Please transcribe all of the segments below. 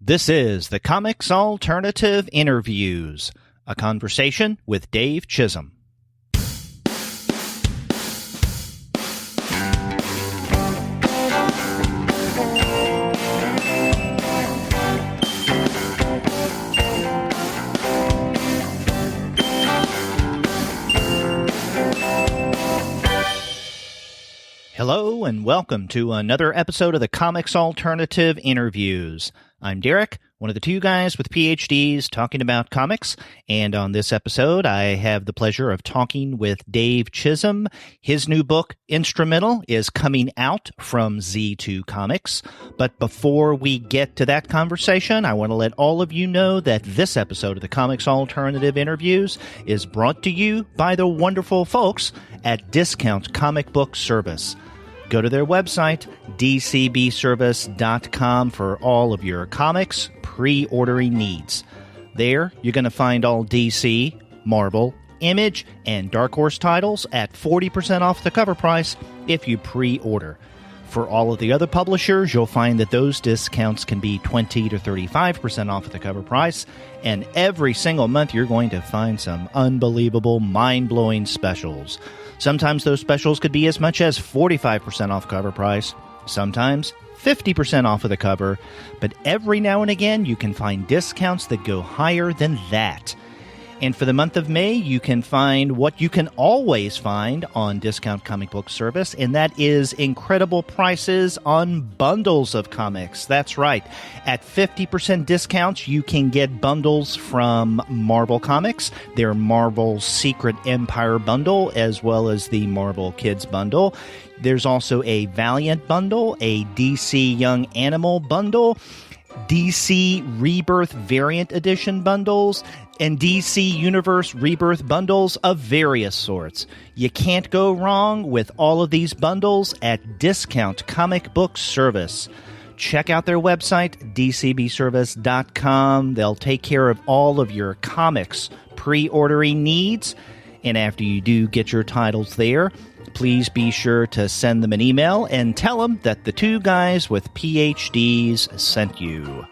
This is the Comics Alternative Interviews, a conversation with Dave Chisholm. Hello and welcome to another episode of the Comics Alternative Interviews. I'm Derek, one of the two guys with PhDs talking about comics, and on this episode I have the pleasure of talking with Dave Chisholm. His new book, Instrumental, is coming out from Z2 Comics, but before we get to that conversation, I want to let all of you know that this episode of the Comics Alternative Interviews is brought to you by the wonderful folks at Discount Comic Book Service. Go to their website, dcbservice.com, for all of your comics pre-ordering needs. There, you're going to find all DC, Marvel, Image, and Dark Horse titles at 40% off the cover price if you pre-order. For all of the other publishers, you'll find that those discounts can be 20 to 35% off of the cover price, and every single month you're going to find some unbelievable, mind-blowing specials. Sometimes those specials could be as much as 45% off cover price, sometimes 50% off of the cover, but every now and again you can find discounts that go higher than that. And for the month of May, you can find what you can always find on Discount Comic Book Service, and that is incredible prices on bundles of comics. That's right. At 50% discounts, you can get bundles from Marvel Comics, their Marvel Secret Empire bundle, as well as the Marvel Kids bundle. There's also a Valiant bundle, a DC Young Animal bundle, DC Rebirth Variant Edition bundles, and DC Universe Rebirth bundles of various sorts. You can't go wrong with all of these bundles at Discount Comic Book Service. Check out their website, dcbservice.com. They'll take care of all of your comics pre-ordering needs. And after you do get your titles there, please be sure to send them an email and tell them that the two guys with PhDs sent you.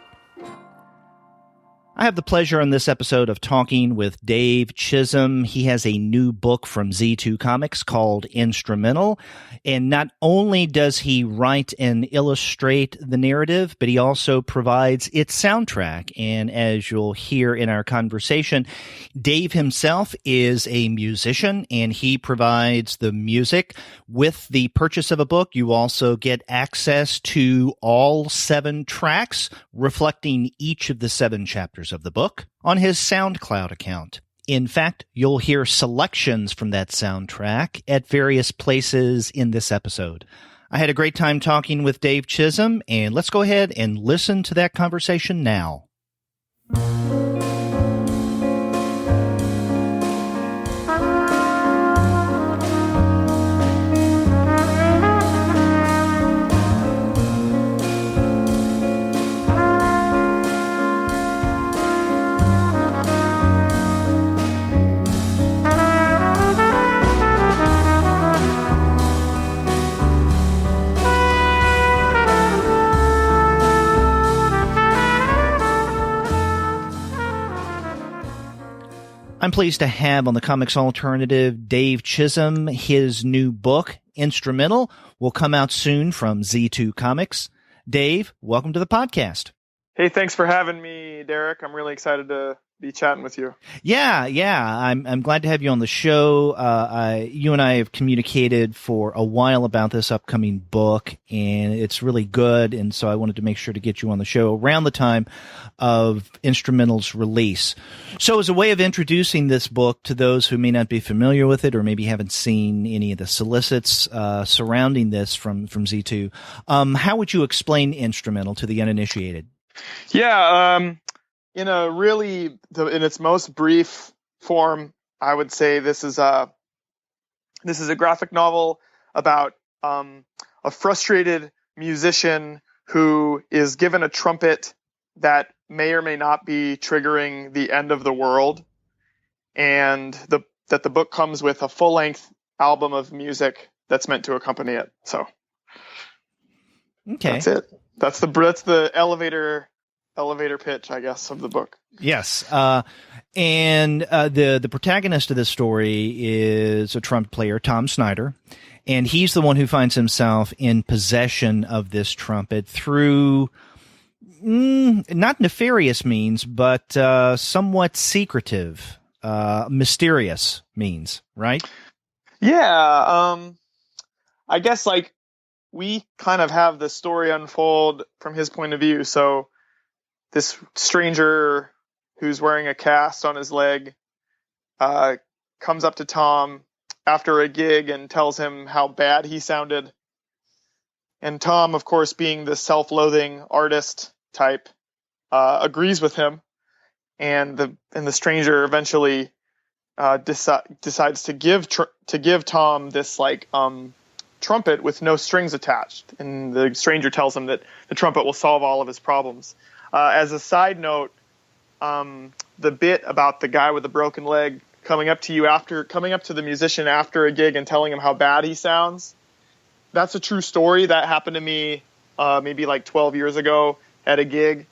I have the pleasure on this episode of talking with Dave Chisholm. He has a new book from Z2 Comics called Instrumental. And not only does he write and illustrate the narrative, but he also provides its soundtrack. And as you'll hear in our conversation, Dave himself is a musician and he provides the music. With the purchase of a book, you also get access to all 7 tracks reflecting each of the 7 chapters of the book on his SoundCloud account. In fact, you'll hear selections from that soundtrack at various places in this episode. I had a great time talking with Dave Chisholm, and let's go ahead and listen to that conversation now. I'm pleased to have on the Comics Alternative Dave Chisholm. His new book, Instrumental, will come out soon from Z2 Comics. Dave, welcome to the podcast. Hey, thanks for having me, Derek. I'm really excited to be chatting with you. Yeah. I'm glad to have you on the show. You and I have communicated for a while about this upcoming book, and it's really good. And so I wanted to make sure to get you on the show around the time of Instrumental's release. So as a way of introducing this book to those who may not be familiar with it or maybe haven't seen any of the solicits surrounding this from Z2, how would you explain Instrumental to the uninitiated? Yeah, really, in its most brief form, I would say this is a graphic novel about a frustrated musician who is given a trumpet that may or may not be triggering the end of the world, and that the book comes with a full-length album of music that's meant to accompany it. So, okay, that's it. That's the elevator elevator pitch, I guess, of the book. Yes. And the protagonist of this story is a trumpet player, Tom Snyder, and he's the one who finds himself in possession of this trumpet through not nefarious means, but somewhat secretive, mysterious means, right? Yeah. I guess like we kind of have the story unfold from his point of view. So this stranger who's wearing a cast on his leg comes up to Tom after a gig and tells him how bad he sounded. And Tom, of course, being the self-loathing artist type, agrees with him. And the stranger eventually decides to give Tom this like trumpet with no strings attached. And the stranger tells him that the trumpet will solve all of his problems. As a side note, the bit about the guy with the broken leg coming up to the musician after a gig and telling him how bad he sounds, that's a true story. That happened to me maybe like 12 years ago at a gig.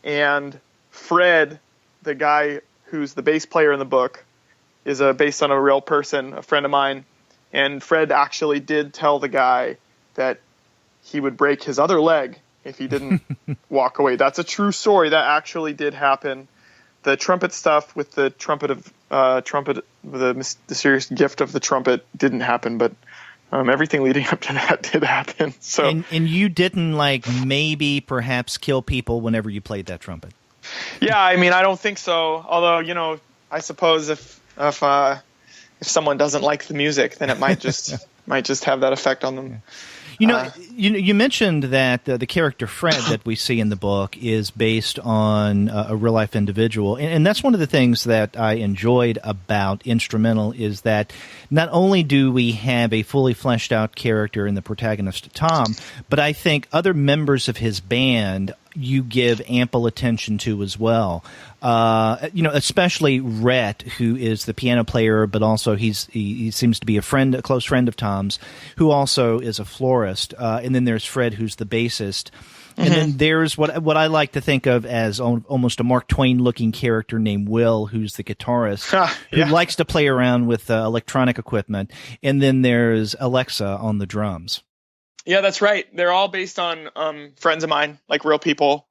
And Fred, the guy who's the bass player in the book, is based on a real person, a friend of mine. And Fred actually did tell the guy that he would break his other leg if he didn't walk away. That's a true story. That actually did happen. The trumpet stuff with the the mysterious gift of the trumpet didn't happen, but everything leading up to that did happen. So, and you didn't like maybe perhaps kill people whenever you played that trumpet? Yeah, I mean, I don't think so. Although, I suppose if someone doesn't like the music, then it might just have that effect on them. You mentioned that the character Fred that we see in the book is based on a real-life individual. And that's one of the things that I enjoyed about Instrumental is that not only do we have a fully fleshed-out character in the protagonist, Tom, but I think other members of his band you give ample attention to as well. Especially Rhett, who is the piano player, but also he seems to be a close friend of Tom's, who also is a florist. And then there's Fred, who's the bassist. And then there's what I like to think of as almost a Mark Twain-looking character named Will, who's the guitarist, who likes to play around with electronic equipment. And then there's Alexa on the drums. Yeah, that's right. They're all based on friends of mine, like real people.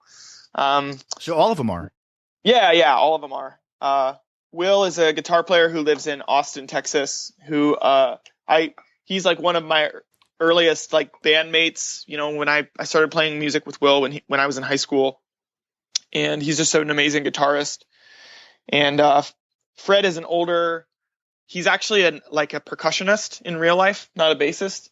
So all of them are? Yeah, all of them are. Will is a guitar player who lives in Austin, Texas, who he's like one of my earliest like bandmates, when I started playing music with Will when I was in high school. And he's just an amazing guitarist. And Fred is he's actually a percussionist in real life, not a bassist.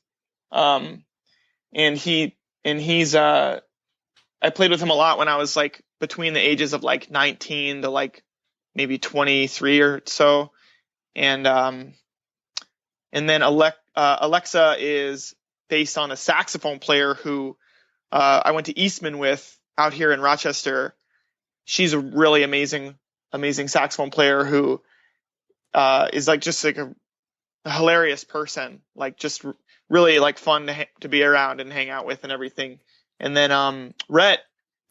I played with him a lot when I was like between the ages of like 19 to like maybe 23 or so. And then Alexa is based on a saxophone player who I went to Eastman with out here in Rochester. She's a really amazing saxophone player who is like just like a hilarious person, like just really like fun to be around and hang out with and everything. And then Rhett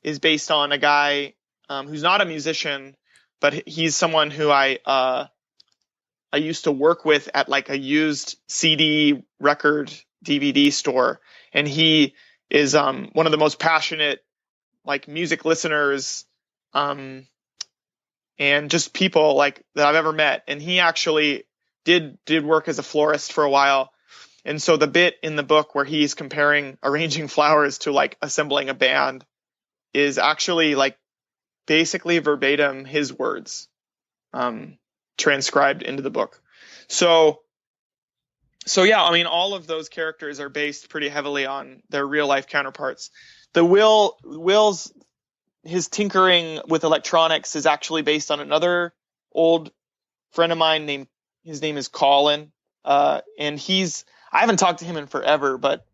is based on a guy who's not a musician, but he's someone who I used to work with at like a used CD record DVD store. And he is one of the most passionate like music listeners and just people like that I've ever met. And he actually did work as a florist for a while. And so the bit in the book where he's comparing arranging flowers to like assembling a band is actually like basically verbatim his words transcribed into the book. So yeah, I mean, all of those characters are based pretty heavily on their real life counterparts. The Will's his tinkering with electronics is actually based on another old friend of mine his name is Colin. And I haven't talked to him in forever, but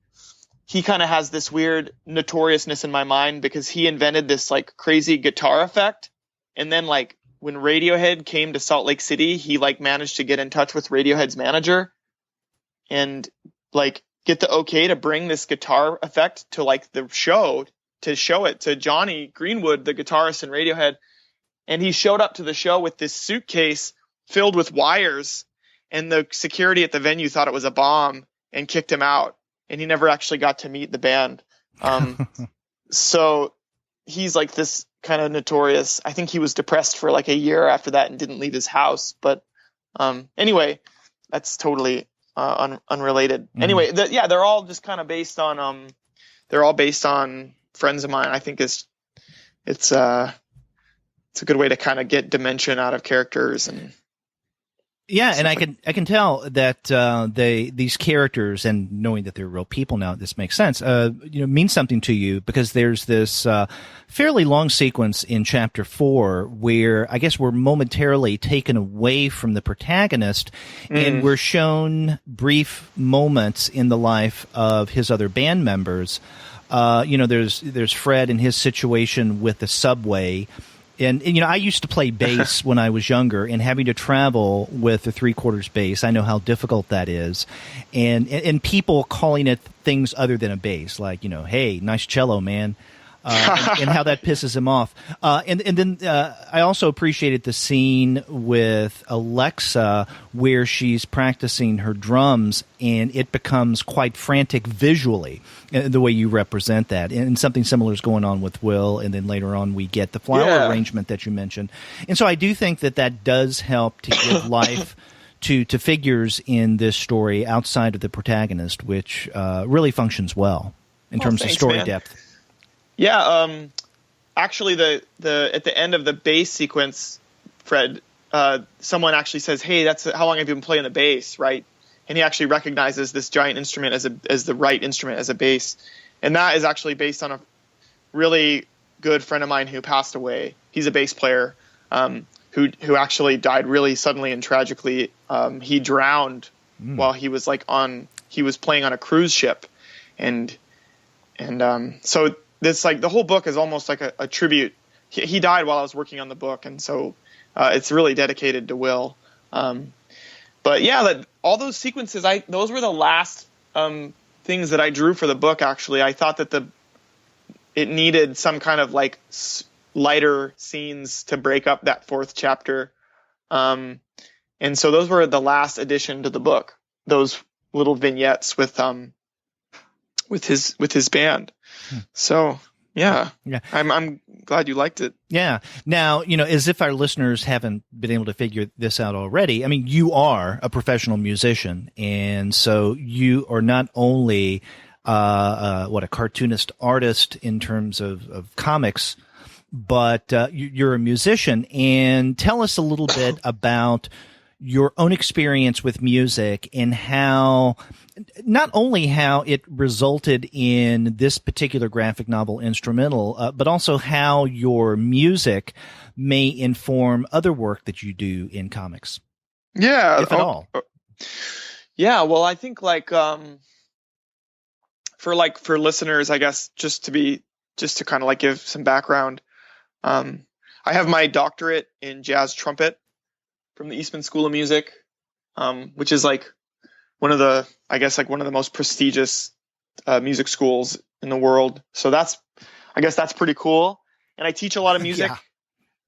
he kind of has this weird notoriousness in my mind because he invented this like crazy guitar effect. And then like when Radiohead came to Salt Lake City, he like managed to get in touch with Radiohead's manager and like get the okay to bring this guitar effect to like the show to show it to Johnny Greenwood, the guitarist in Radiohead. And he showed up to the show with this suitcase filled with wires, and the security at the venue thought it was a bomb and kicked him out. And he never actually got to meet the band. So he's like this kind of notorious. I think he was depressed for like a year after that and didn't leave his house. But anyway, that's totally unrelated. Anyway, they're all just kind of based on they're all based on friends of mine. I think it's a good way to kind of get dimension out of characters. And yeah, and I can tell that these characters, and knowing that they're real people now, this makes sense. Means something to you, because there's this fairly long sequence in chapter 4 where I guess we're momentarily taken away from the protagonist, and we're shown brief moments in the life of his other band members. There's Fred and his situation with the subway. And I used to play bass when I was younger, and having to travel with a 3/4 bass, I know how difficult that is. And people calling it things other than a bass, like, hey, nice cello, man. And how that pisses him off. And then I also appreciated the scene with Alexa where she's practicing her drums, and it becomes quite frantic visually, the way you represent that. And something similar is going on with Will, and then later on we get the flower arrangement that you mentioned. And so I do think that does help to give life to figures in this story outside of the protagonist, which really functions well in terms of story depth. Yeah, actually, the at the end of the bass sequence, Fred, someone actually says, "Hey, how long have you been playing the bass?" Right, and he actually recognizes this giant instrument as the right instrument as a bass, and that is actually based on a really good friend of mine who passed away. He's a bass player who actually died really suddenly and tragically. He drowned while he was playing on a cruise ship, and so. This the whole book is almost like a tribute. He died while I was working on the book, and so it's really dedicated to Will. But yeah, all those sequences, those were the last things that I drew for the book. Actually, I thought that it needed some kind of lighter scenes to break up that 4th chapter, and so those were the last addition to the book. Those little vignettes with his band. So yeah. I'm glad you liked it. Yeah. Now, as if our listeners haven't been able to figure this out already, I mean, you are a professional musician, and so you are not only a cartoonist artist in terms of comics, but you're a musician. And tell us a little bit about your own experience with music, and not only how it resulted in this particular graphic novel instrumental, but also how your music may inform other work that you do in comics. Yeah. If at all. Yeah. Well, I think for listeners, I guess, just to kind of give some background. I have my doctorate in jazz trumpet from the Eastman School of Music, which is one of the most prestigious music schools in the world. So that's pretty cool. And I teach a lot of music.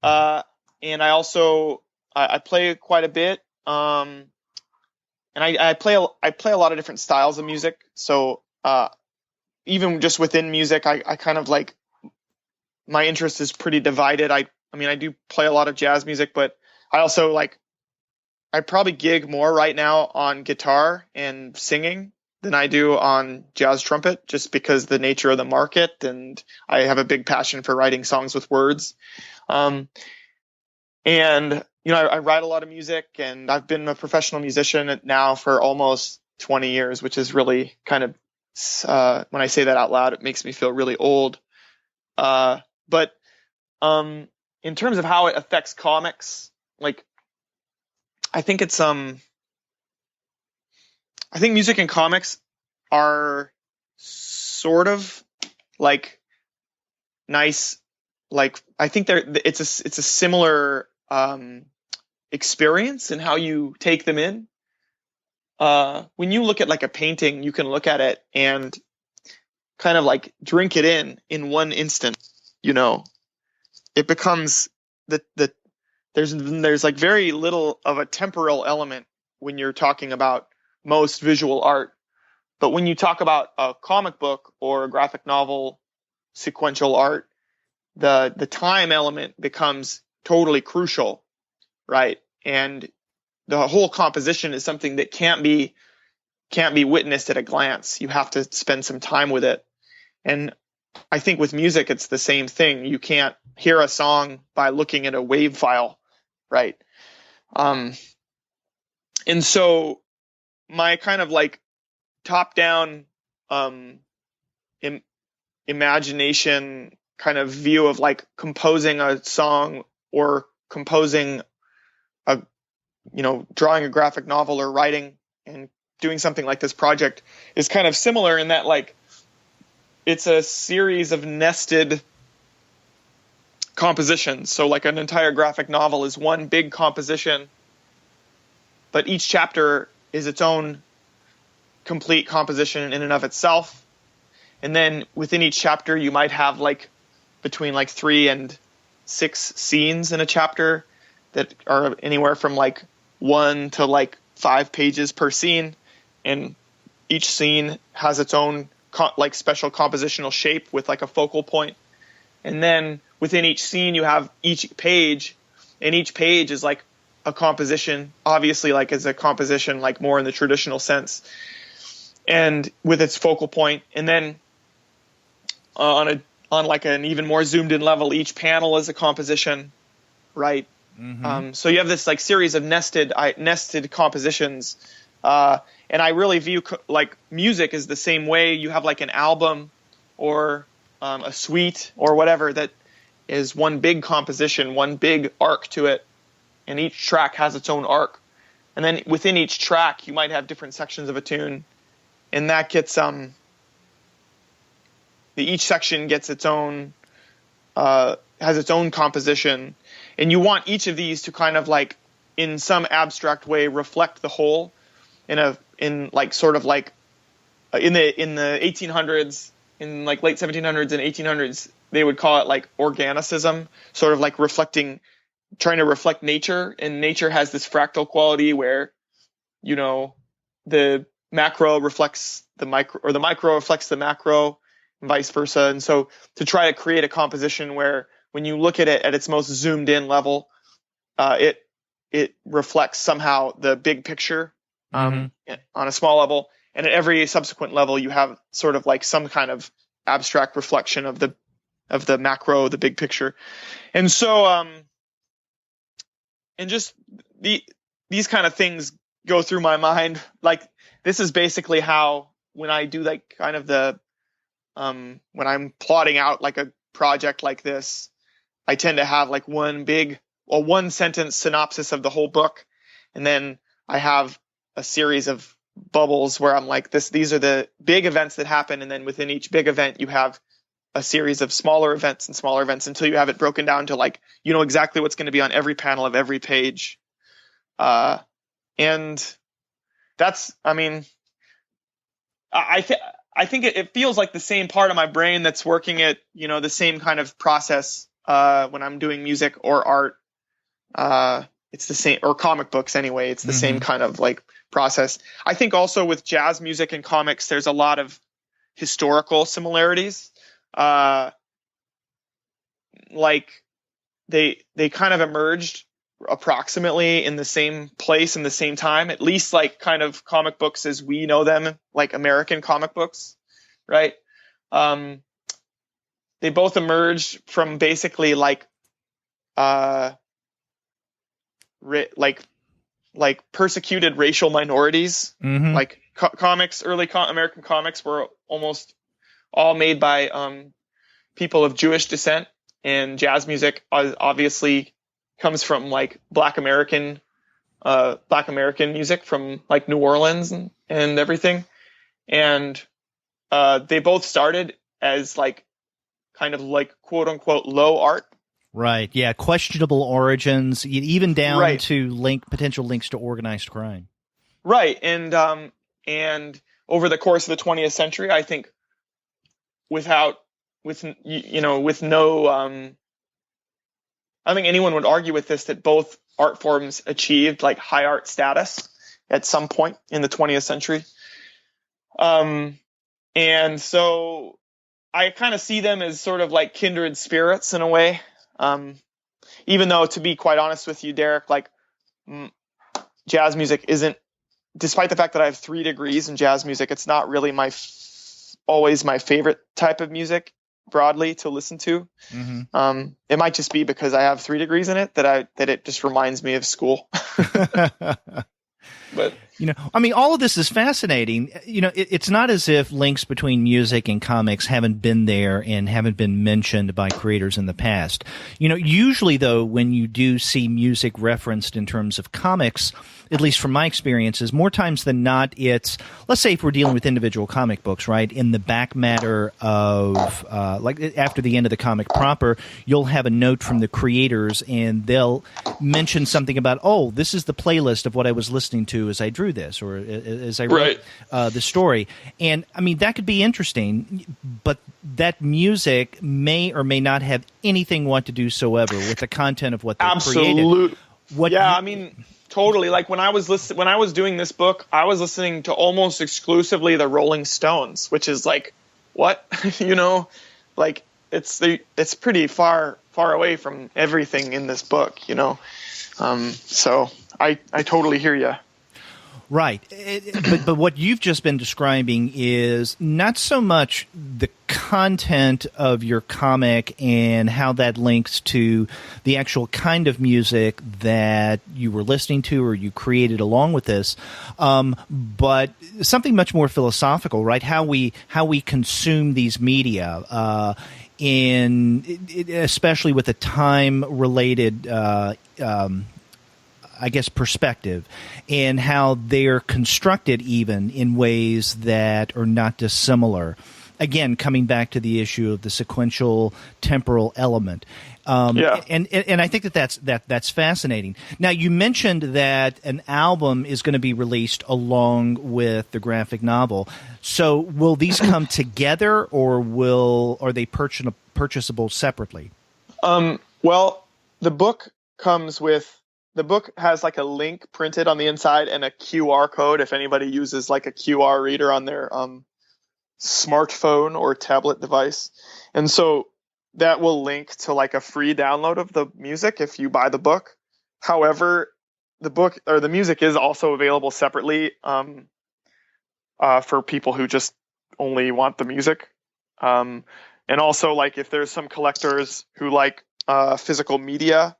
And I also I play quite a bit. And I play a lot of different styles of music. So even just within music, I kind of my interest is pretty divided. I do play a lot of jazz music, but I also I probably gig more right now on guitar and singing than I do on jazz trumpet, just because the nature of the market, and I have a big passion for writing songs with words. And I write a lot of music, and I've been a professional musician now for almost 20 years, which is really kind of when I say that out loud, it makes me feel really old. But in terms of how it affects comics, I think music and comics are sort of nice. I think it's a similar experience in how you take them in. When you look at a painting, you can look at it and kind of like drink it in one instant, it becomes there's like very little of a temporal element when you're talking about most visual art. But when you talk about a comic book or a graphic novel, sequential art, the time element becomes totally crucial, right? And the whole composition is something that can't be witnessed at a glance. You have to spend some time with it. And I think with music, it's the same thing. You can't hear a song by looking at a WAV file, right? And so my kind of like top-down imagination kind of view of like composing a song or composing drawing a graphic novel or writing and doing something like this project is kind of similar in that like it's a series of nested compositions. So like an entire graphic novel is one big composition, but each chapter is its own complete composition in and of itself. And then within each chapter, you might have like between like 3 and 6 scenes in a chapter that are anywhere from like 1 to like 5 pages per scene. And each scene has its own like special compositional shape with like a focal point. And then within each scene, you have each page, and each page is like a composition, obviously like as a composition, like more in the traditional sense, and with its focal point. And then on like an even more zoomed in level, each panel is a composition, right? Mm-hmm. So you have this like series of nested compositions. And I really view like music as the same way. You have like an album or a suite or whatever that is one big composition, one big arc to it. And each track has its own arc. And then within each track, you might have different sections of a tune. And that gets, each section gets its own, has its own composition. And you want each of these to kind of like, in some abstract way, reflect the whole in like sort of like in the 1800s, in like late 1700s and 1800s, they would call it like organicism, sort of like trying to reflect nature. And nature has this fractal quality where, the macro reflects the micro, or the micro reflects the macro, and vice versa. And so to try to create a composition where when you look at it at its most zoomed in level, it reflects somehow the big picture on a small level. And at every subsequent level, you have sort of like some kind of abstract reflection of the macro, the big picture. And so, and just these kind of things go through my mind. Like this is basically how, when I do like kind of when I'm plotting out like a project like this, I tend to have like one sentence synopsis of the whole book. And then I have a series of bubbles where I'm like, these are the big events that happen. And then within each big event, you have a series of smaller events until you have it broken down to like, exactly what's going to be on every panel of every page. And that's, I think it feels like the same part of my brain that's working at, the same kind of process, when I'm doing music or art. It's the same, or comic books anyway. It's the same kind of like process. I think also with jazz music and comics, there's a lot of historical similarities. Like they kind of emerged approximately in the same place in the same time, at least like kind of comic books as we know them, like American comic books, right? They both emerged from basically like persecuted racial minorities. Like comics, early American comics were almost all made by people of Jewish descent, and jazz music obviously comes from like Black American music from like New Orleans and everything. And they both started as like kind of like quote unquote low art. Right. Yeah. Questionable origins, even down to potential links to organized crime. Right. And over the course of the 20th century, I think with no, I don't think anyone would argue with this, that both art forms achieved like high art status at some point in the 20th century. And so I kind of see them as sort of like kindred spirits in a way. Even though, to be quite honest with you, Derek, like jazz music isn't, despite the fact that I have 3 degrees in jazz music, it's not really always my favorite type of music broadly to listen to. Mm-hmm. It might just be because I have 3 degrees in it that it just reminds me of school. But I mean, all of this is fascinating. It's not as if links between music and comics haven't been there and haven't been mentioned by creators in the past. Usually, though, when you do see music referenced in terms of comics, at least from my experiences, more times than not, it's, let's say if we're dealing with individual comic books, right, in the back matter of, like after the end of the comic proper, you'll have a note from the creators and they'll mention something about, oh, this is the playlist of what I was listening to as I drew this, or as I wrote the story. And I mean, that could be interesting, but that music may or may not have anything what to do whatsoever with the content of what they created. I mean, totally. Like when I was doing this book, I was listening to almost exclusively the Rolling Stones, which is like, what? Like it's pretty far away from everything in this book, so I totally hear you. Right. But what you've just been describing is not so much the content of your comic and how that links to the actual kind of music that you were listening to or you created along with this, but something much more philosophical, right? How we consume these media, especially with a time-related perspective, and how they're constructed even in ways that are not dissimilar. Again, coming back to the issue of the sequential temporal element. And I think that's fascinating. Now, you mentioned that an album is going to be released along with the graphic novel. So will these come together, or are they purchasable separately? Well, the book has like a link printed on the inside and a QR code if anybody uses like a QR reader on their smartphone or tablet device. And so that will link to like a free download of the music if you buy the book. However, the book or the music is also available separately for people who just only want the music. And also, like, if there's some collectors who like physical media,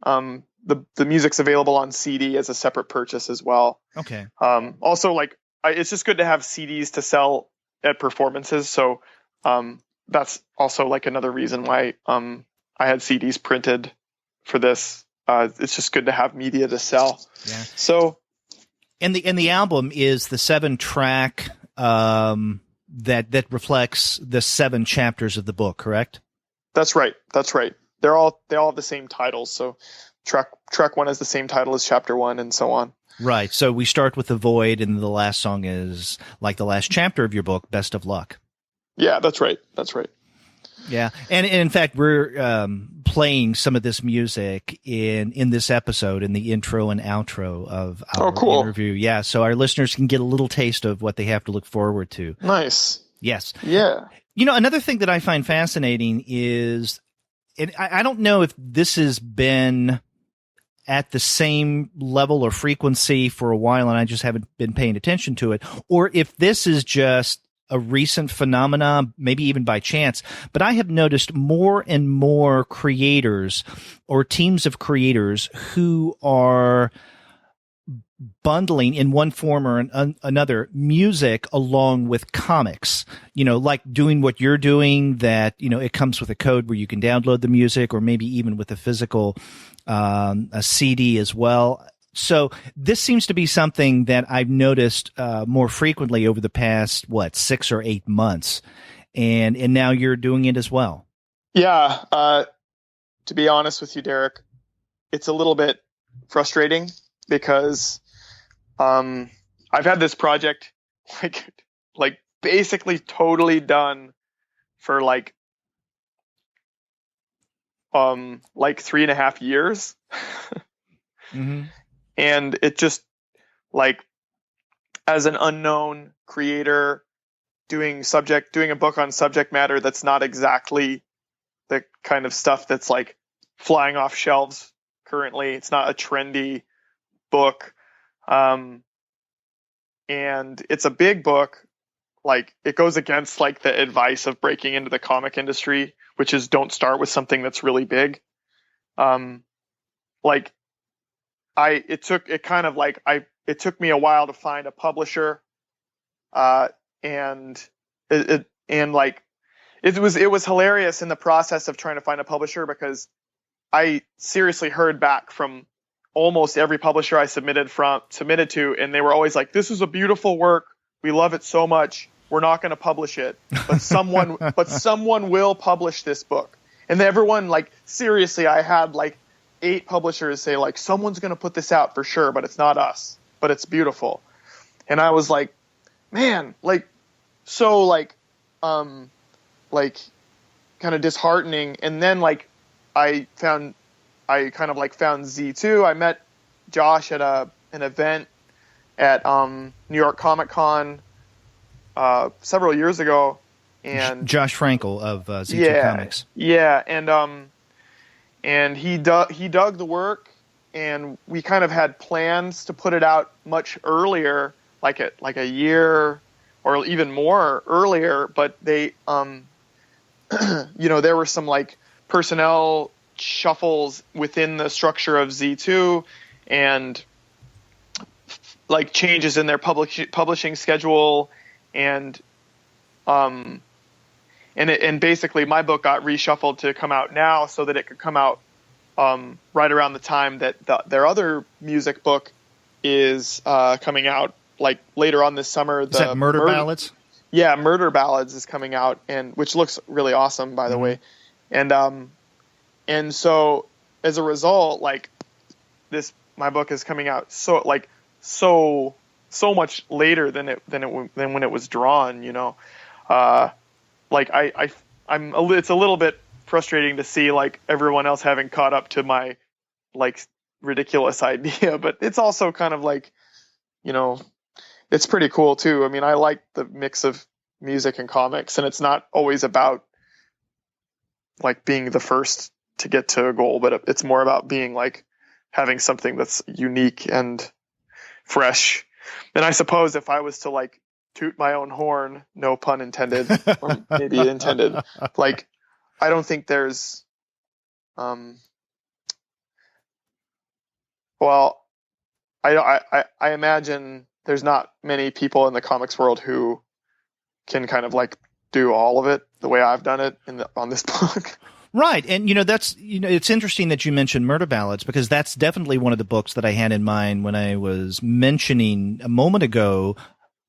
the music's available on CD as a separate purchase as well. Okay. Also, like, it's just good to have CDs to sell at performances. So that's also like another reason why I had CDs printed for this. It's just good to have media to sell. Yeah. So, and the album is the 7-track that reflects the 7 chapters of the book, correct? That's right. They all have the same titles. So track 1 has the same title as chapter 1, and so on. Right. So we start with The Void, and the last song is like the last chapter of your book, Best of Luck. Yeah, that's right. Yeah. And in fact, we're playing some of this music in this episode, in the intro and outro of our interview. Yeah. So our listeners can get a little taste of what they have to look forward to. Nice. Yes. Yeah. Another thing that I find fascinating is, and I don't know if this has been at the same level or frequency for a while and I just haven't been paying attention to it, or if this is just a recent phenomena, maybe even by chance, but I have noticed more and more creators or teams of creators who are bundling in one form or another music along with comics, like doing what you're doing, that, it comes with a code where you can download the music, or maybe even with a physical a CD as well. So this seems to be something that I've noticed more frequently over the past, 6 or 8 months. And now you're doing it as well. Yeah. To be honest with you, Derek, it's a little bit frustrating because I've had this project like basically totally done for like 3.5 years. Mm-hmm. And it just, like, as an unknown creator doing a book on subject matter that's not exactly the kind of stuff that's like flying off shelves currently. It's not a trendy book. And it's a big book. Like, it goes against like the advice of breaking into the comic industry, which is don't start with something that's really big. It took me a while to find a publisher. And it was hilarious in the process of trying to find a publisher, because I seriously heard back from almost every publisher I submitted to, and they were always like, "This is a beautiful work. We love it so much. We're not going to publish it, but someone will publish this book." And everyone, like, seriously, I had like 8 publishers say like, "Someone's going to put this out for sure, but it's not us. But it's beautiful." And I was like, man, like, so like kind of disheartening. And then like I kind of like found Z2. I met Josh at an event at New York Comic Con several years ago, and Josh Frankel of Z2 Comics. Yeah, and he dug the work, and we kind of had plans to put it out much earlier, like a year or even more earlier, but they there were some like personnel shuffles within the structure of Z2, and like changes in their publishing schedule, and basically my book got reshuffled to come out now so that it could come out right around the time that their other music book is coming out, like later on this summer. Is that Murder Ballads? Yeah, Murder Ballads is coming out, and which looks really awesome, by the way. And so as a result, like my book is coming out so much later than when it was drawn, you know. It's a little bit frustrating to see like everyone else having caught up to my like ridiculous idea, but it's also kind of like, you know, it's pretty cool too. I mean, I like the mix of music and comics, and it's not always about like being the first to get to a goal, but it's more about being like having something that's unique and fresh. And I suppose if I was to like toot my own horn, no pun intended, or maybe intended, like, I don't think there's, I imagine there's not many people in the comics world who can kind of like do all of it the way I've done it on this book. Right. And, it's interesting that you mentioned Murder Ballads, because that's definitely one of the books that I had in mind when I was mentioning a moment ago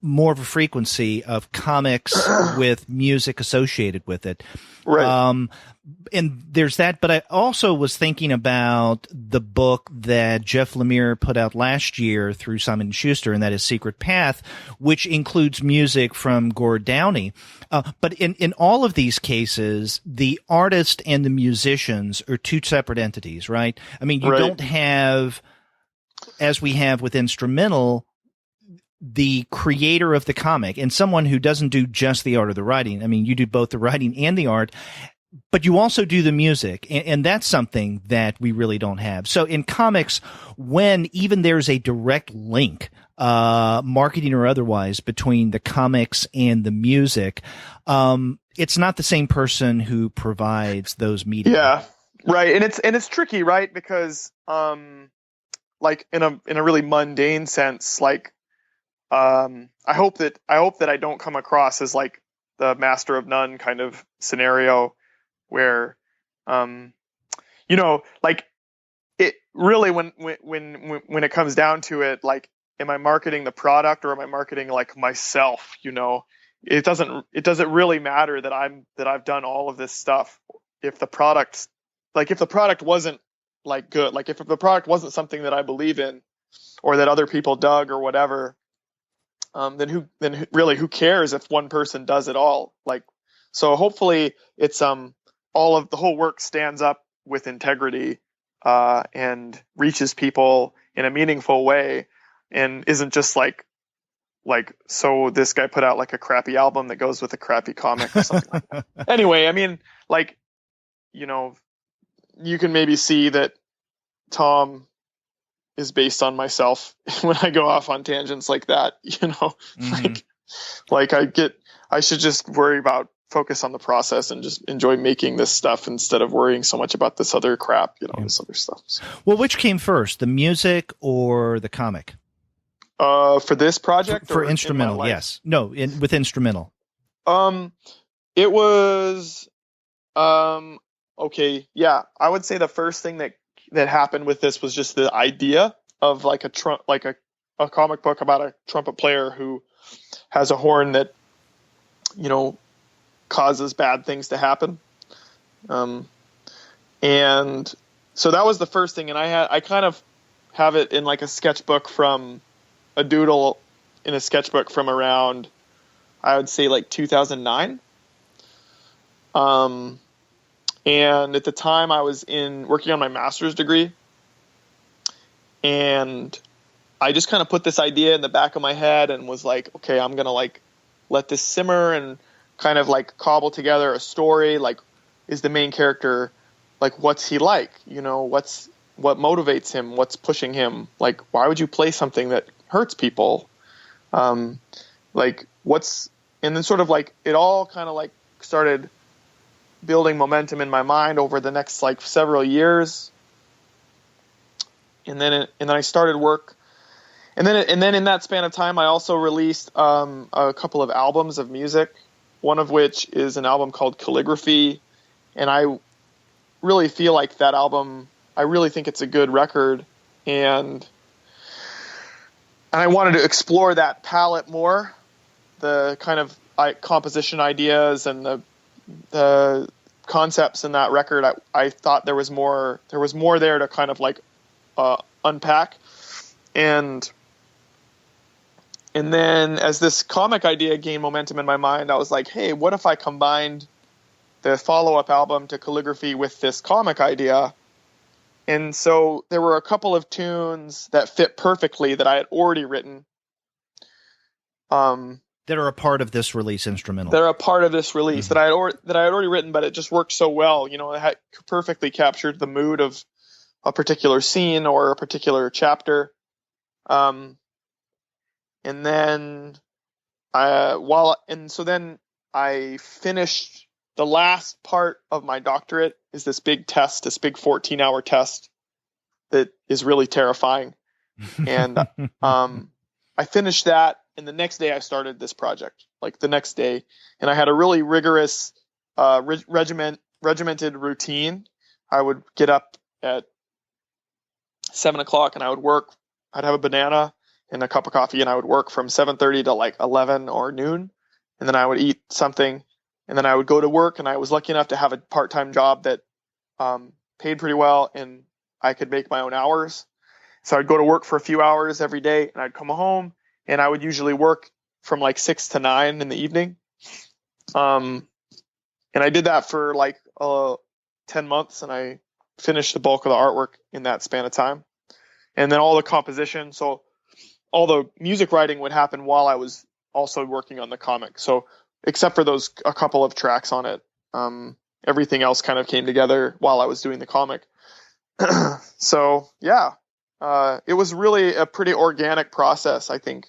more of a frequency of comics with music associated with it. Right. And there's that, but I also was thinking about the book that Jeff Lemire put out last year through Simon & Schuster, and that is Secret Path, which includes music from Gord Downie. But in all of these cases, the artist and the musicians are two separate entities, right? I mean, you don't have, as we have with instrumental, the creator of the comic and someone who doesn't do just the art or the writing. I mean, you do both the writing and the art, but you also do the music. And that's something that we really don't have. So in comics, when even there's a direct link, marketing or otherwise, between the comics and the music, it's not the same person who provides those media. Yeah. Right. And it's tricky, right? Because, like in a really mundane sense, like, I hope that I don't come across as like the master of none kind of scenario where, like it really, when it comes down to it, like, am I marketing the product or am I marketing like myself? It doesn't really matter that I've done all of this stuff if the product wasn't like good, like if the product wasn't something that I believe in or that other people dug or whatever. Then who cares if one person does it all? Like, So hopefully it's the whole work stands up with integrity and reaches people in a meaningful way, and isn't just like so this guy put out like a crappy album that goes with a crappy comic or something like that. Anyway, I mean, like, you know, you can maybe see that Tom is based on myself when I go off on tangents like that, you know. Like I should just focus on the process and just enjoy making this stuff instead of worrying so much about this other crap, you know, this other stuff. So. Well, which came first, the music or the comic? For this project, for instrumental, in yes. No, with instrumental. It was, okay, yeah. I would say the first thing that happened with this was just the idea of like a comic book about a trumpet player who has a horn that, you know, causes bad things to happen. And so that was the first thing. And I kind of have it in like a sketchbook from a doodle in a sketchbook from around, I would say like 2009. And at the time I was working on my master's degree, and I just kind of put this idea in the back of my head and was like, okay, I'm going to like let this simmer and kind of like cobble together a story. Like, is the main character, like, what's he like? You know, what motivates him? What's pushing him? Like, why would you play something that hurts people? Like, and then sort of like it all kind of like started building momentum in my mind over the next like several years. And then I started work. And then in that span of time, I also released a couple of albums of music, one of which is an album called Calligraphy. And I really feel like that album, I really think it's a good record. And I wanted to explore that palette more, the kind of composition ideas and the concepts in that record. I thought there was more there to kind of like unpack. And then as this comic idea gained momentum in my mind, I was like, hey, what if I combined the follow-up album to Calligraphy with this comic idea? And so there were a couple of tunes that fit perfectly that I had already written. That are a part of this release instrumental. That are a part of this release that I had already written, but it just worked so well. You know, it had perfectly captured the mood of a particular scene or a particular chapter. And then then I finished the last part of my doctorate is this big 14-hour test that is really terrifying. And I finished that, and the next day I started this project, like the next day. And I had a really rigorous regimented routine. I would get up at 7:00 and I would work. I'd have a banana and a cup of coffee, and I would work from 7:30 to like 11 or noon. And then I would eat something, and then I would go to work. And I was lucky enough to have a part-time job that paid pretty well, and I could make my own hours. So I'd go to work for a few hours every day, and I'd come home, and I would usually work from like 6 to 9 in the evening. And I did that for like 10 months, and I finished the bulk of the artwork in that span of time. And then all the composition, so all the music writing would happen while I was also working on the comic. So except for a couple of tracks on it, everything else kind of came together while I was doing the comic. So yeah, it was really a pretty organic process, I think,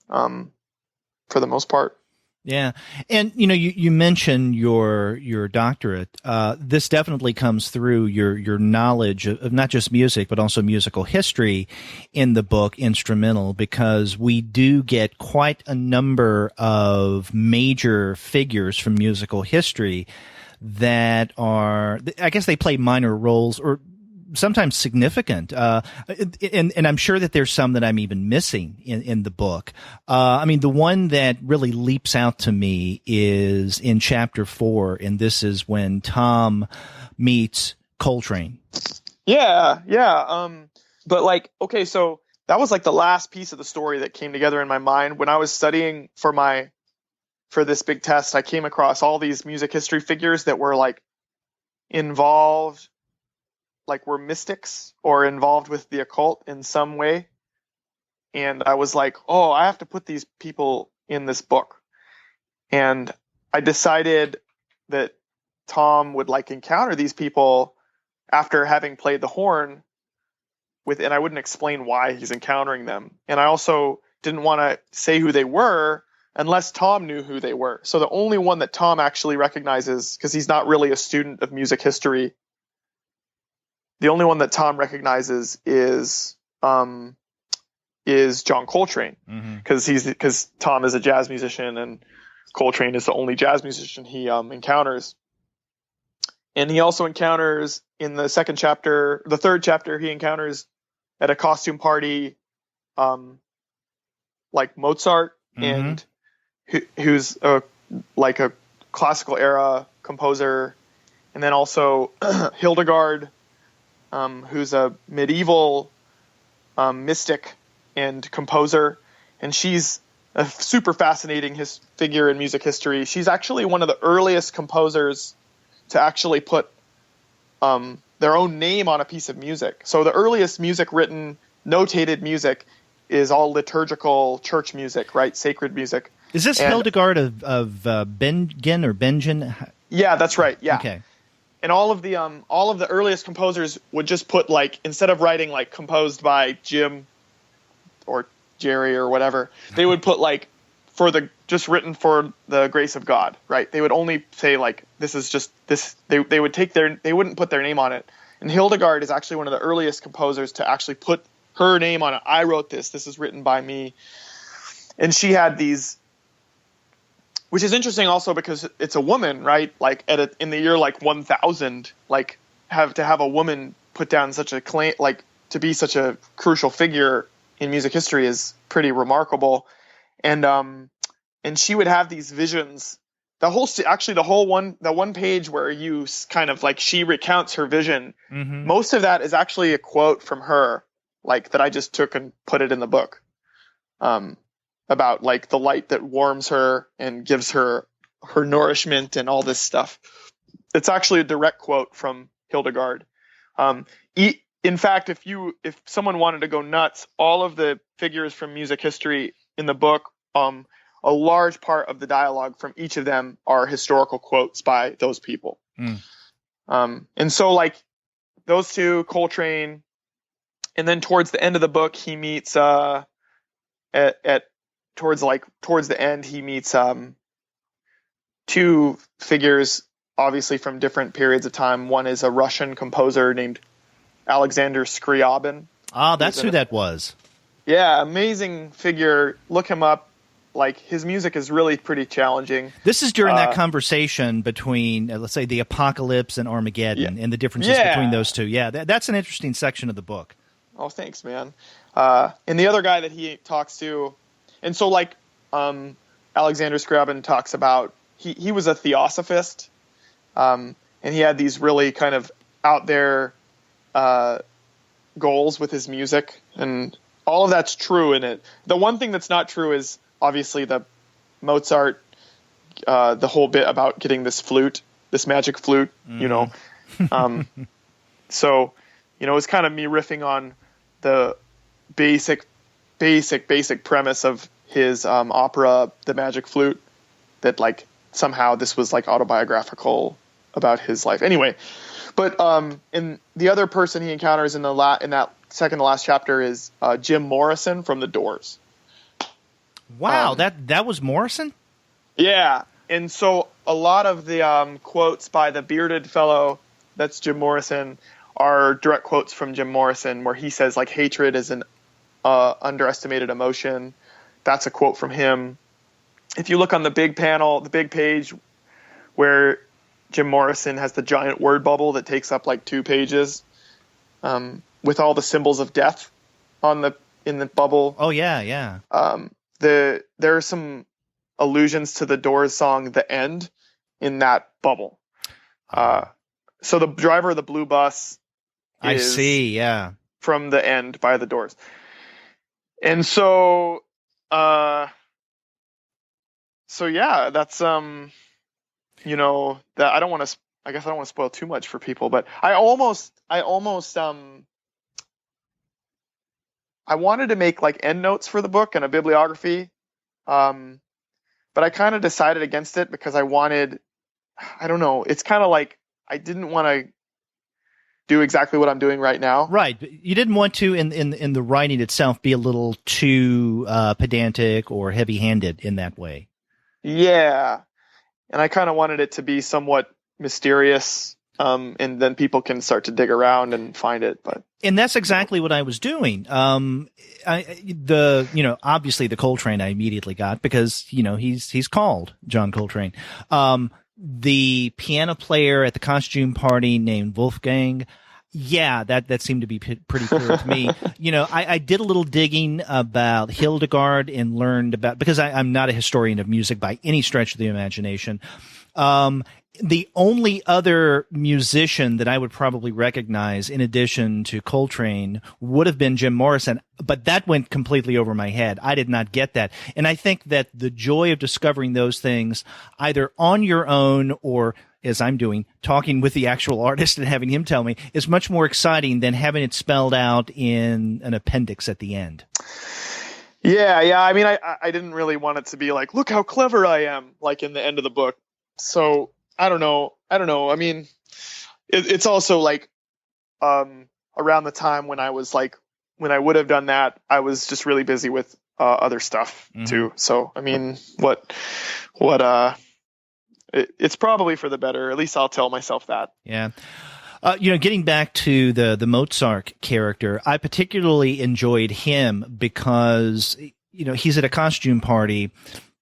for the most part. Yeah. And, you know, you mentioned your doctorate. This definitely comes through your knowledge of not just music, but also musical history in the book Instrumental, because we do get quite a number of major figures from musical history that are, I guess they play minor roles or sometimes significant. And I'm sure that there's some that I'm even missing in the book. I mean, the one that really leaps out to me is in chapter 4, and this is when Tom meets Coltrane. Yeah. But like, okay, so that was like the last piece of the story that came together in my mind when I was studying for for this big test, I came across all these music history figures that were like involved, like were mystics or involved with the occult in some way. And I was like, oh, I have to put these people in this book. And I decided that Tom would like encounter these people after having played the horn and I wouldn't explain why he's encountering them. And I also didn't want to say who they were unless Tom knew who they were. So the only one that Tom actually recognizes, because he's not really a student of music history, the only one that Tom recognizes is John Coltrane, because Tom is a jazz musician and Coltrane is the only jazz musician he encounters. And he also encounters in the third chapter, he encounters at a costume party, like Mozart, and who's like a classical era composer, and then also Hildegard, who's a medieval mystic and composer, and she's a super fascinating figure in music history. She's actually one of the earliest composers to actually put their own name on a piece of music. So the earliest music written, notated music, is all liturgical church music, right? Sacred music. Is this Hildegard of Bingen or Benjen? Yeah, that's right. Yeah. Okay. And all of the earliest composers would just put, like, instead of writing like composed by Jim or Jerry or whatever, they would put like just written for the grace of God, right? They would only say like, this is just this. They wouldn't put their name on it. And Hildegard is actually one of the earliest composers to actually put her name on it. I wrote this. This is written by me. And she had these, which is interesting also because it's a woman, right? Like in the year like 1000, like have a woman put down such a claim, like to be such a crucial figure in music history is pretty remarkable. And she would have these visions. The one page where you kind of like, she recounts her vision. Most of that is actually a quote from her, like that I just took and put it in the book, about like the light that warms her and gives her nourishment and all this stuff. It's actually a direct quote from Hildegard. In fact, if someone wanted to go nuts, all of the figures from music history in the book, a large part of the dialogue from each of them are historical quotes by those people. And so like those two, Coltrane, and then towards the end of the book, he meets towards the end, he meets two figures, obviously from different periods of time. One is a Russian composer named Alexander Scriabin. Ah, that's who that was. Yeah, amazing figure. Look him up. Like, his music is really pretty challenging. This is during that conversation between, let's say, the apocalypse and Armageddon, and the differences between those two. Yeah, that's an interesting section of the book. Oh, thanks, man. And the other guy that he talks to, and so like Alexander Scriabin talks about, he was a theosophist, and he had these really kind of out there goals with his music, and all of that's true in it. The one thing that's not true is obviously the Mozart, the whole bit about getting this magic flute, you know. So, you know, it's kind of me riffing on the basic premise of his opera, The Magic Flute, that like somehow this was like autobiographical about his life. Anyway, but and the other person he encounters in that second to last chapter is Jim Morrison from The Doors. Wow, that was Morrison? Yeah, and so a lot of the quotes by the bearded fellow, that's Jim Morrison, are direct quotes from Jim Morrison, where he says like hatred is an underestimated emotion. That's a quote from him. If you look on the big panel, the big page, where Jim Morrison has the giant word bubble that takes up like 2 pages, with all the symbols of death in the bubble. Oh yeah. There are some allusions to the Doors song "The End" in that bubble. So the driver of the blue bus, I see, yeah, from "The End" by the Doors. And so so yeah, that's you know, that I don't want to. I guess I don't want to spoil too much for people, but I almost I wanted to make like endnotes for the book and a bibliography, but I kind of decided against it because I don't know. It's kind of like I didn't want to do exactly what I'm doing right now. Right. You didn't want to, in the writing itself, be a little too pedantic or heavy-handed in that way. Yeah. And I kind of wanted it to be somewhat mysterious, and then people can start to dig around and find it. And that's exactly what I was doing. Obviously the Coltrane I immediately got because, he's called John Coltrane. The piano player at the costume party named Wolfgang. Yeah, that seemed to be pretty clear to me. I did a little digging about Hildegard and learned about, because I'm not a historian of music by any stretch of the imagination. The only other musician that I would probably recognize in addition to Coltrane would have been Jim Morrison, but that went completely over my head. I did not get that. And I think that the joy of discovering those things either on your own or, as I'm doing, talking with the actual artist and having him tell me is much more exciting than having it spelled out in an appendix at the end. Yeah. I mean, I didn't really want it to be like, look how clever I am, like in the end of the book. So I don't know. I mean, it's also like around the time when I when I would have done that, I was just really busy with other stuff too. So I mean, it's probably for the better. At least I'll tell myself that. Yeah. Getting back to the Mozart character, I particularly enjoyed him because, he's at a costume party,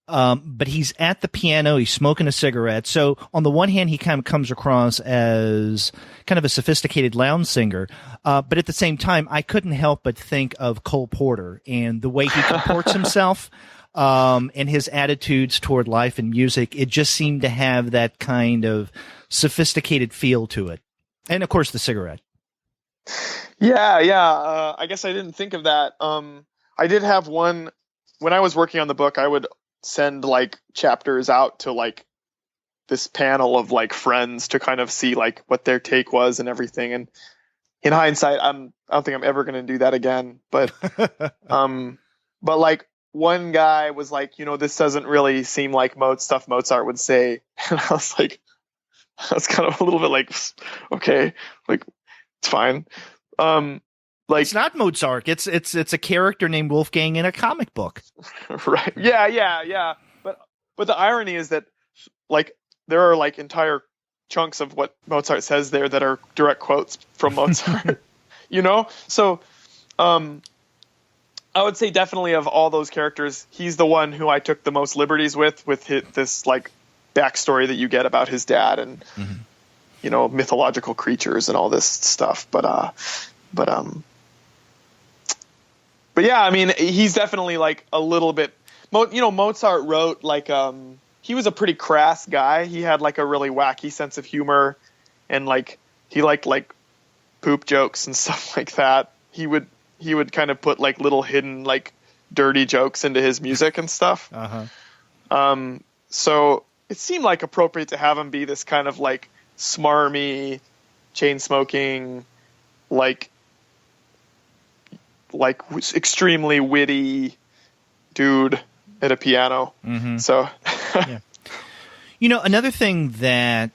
but he's at the piano, he's smoking a cigarette. So on the one hand, he kind of comes across as kind of a sophisticated lounge singer. But at the same time, I couldn't help but think of Cole Porter and the way he comports himself. And his attitudes toward life and music, it just seemed to have that kind of sophisticated feel to it. And of course, the cigarette. Yeah. I guess I didn't think of that. I did have one when I was working on the book. I would send like chapters out to like this panel of like friends to kind of see like what their take was and everything. And in hindsight, I don't think I'm ever going to do that again. But, but like one guy was like, this doesn't really seem like stuff Mozart would say. And I was kind of a little bit like, okay, like it's fine. Like it's not Mozart. It's a character named Wolfgang in a comic book. Right. Yeah. But the irony is that like there are like entire chunks of what Mozart says there that are direct quotes from Mozart. So I would say definitely of all those characters, he's the one who I took the most liberties with this like backstory that you get about his dad and mythological creatures and all this stuff. But yeah, I mean, he's definitely like a little bit. Mozart wrote like he was a pretty crass guy. He had like a really wacky sense of humor, and like he liked like poop jokes and stuff like that. He would kind of put like little hidden like dirty jokes into his music and stuff. So it seemed like appropriate to have him be this kind of like smarmy, chain smoking, like extremely witty dude at a piano. So, yeah. Another thing that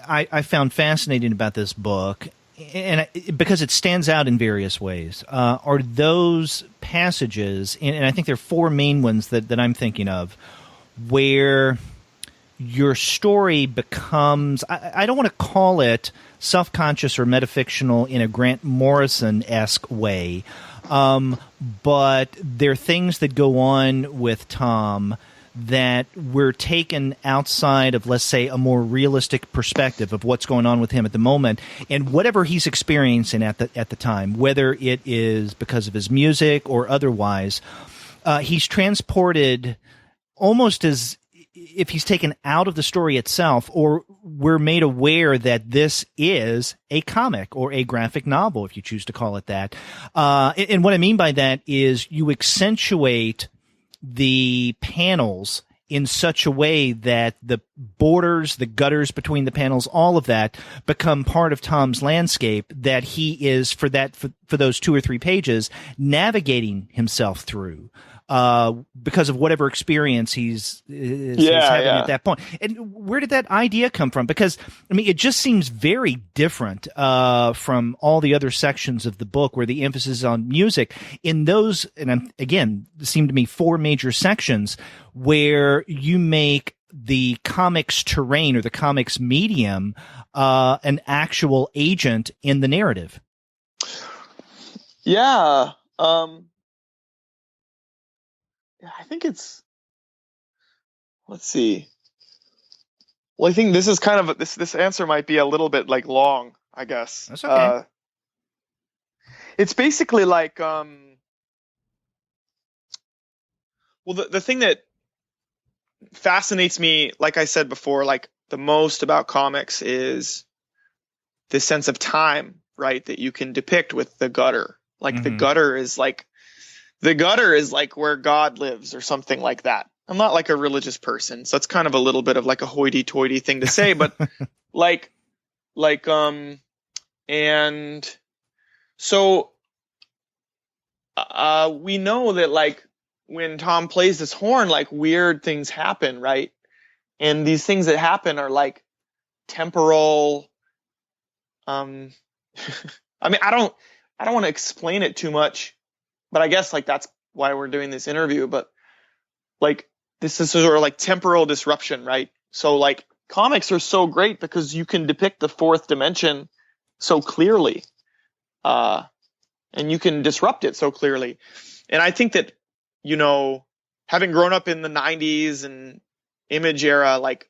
I found fascinating about this book, and because it stands out in various ways, are those passages, and I think there are four main ones that I'm thinking of, where your story becomes, I don't want to call it self-conscious or metafictional in a Grant Morrison-esque way, but there are things that go on with Tom that were taken outside of, let's say, a more realistic perspective of what's going on with him at the moment, and whatever he's experiencing at the time, whether it is because of his music or otherwise, he's transported almost as if he's taken out of the story itself, or we're made aware that this is a comic or a graphic novel, if you choose to call it that. And what I mean by that is you accentuate the panels in such a way that the borders, the gutters between the panels, all of that become part of Tom's landscape that he is for those 2 or 3 pages navigating himself through. Because of whatever experience he's having at that point. And where did that idea come from? Because, I mean, it just seems very different from all the other sections of the book where the emphasis is on music. In those, and again, seem to me 4 major sections where you make the comics terrain or the comics medium an actual agent in the narrative. Yeah. I think it's, let's see. Well, I think this is kind of this answer might be a little bit like long, I guess. That's okay. It's basically like, well, the thing that fascinates me, like I said before, like the most about comics is this sense of time, right? That you can depict with the gutter. Like the gutter is like where God lives or something like that. I'm not like a religious person, so it's kind of a little bit of like a hoity-toity thing to say, but and so we know that like when Tom plays this horn, like weird things happen, right? And these things that happen are like temporal. I mean, I don't want to explain it too much. But I guess like that's why we're doing this interview. But like this is sort of like temporal disruption, right? So like comics are so great because you can depict the 4th dimension so clearly, and you can disrupt it so clearly. And I think that, you know, having grown up in the 90s and Image era, like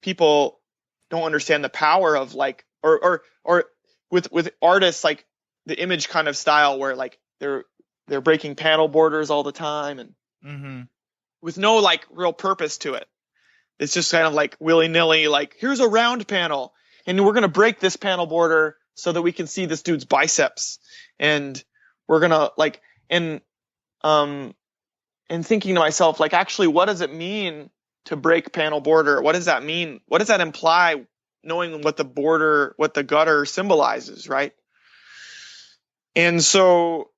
people don't understand the power of like or with artists like the Image kind of style where like they're breaking panel borders all the time and with no like real purpose to it. It's just kind of like willy-nilly, like here's a round panel and we're going to break this panel border so that we can see this dude's biceps. And we're going to like, and thinking to myself, like, actually, what does it mean to break panel border? What does that mean? What does that imply, knowing what the border, what the gutter symbolizes, right? And so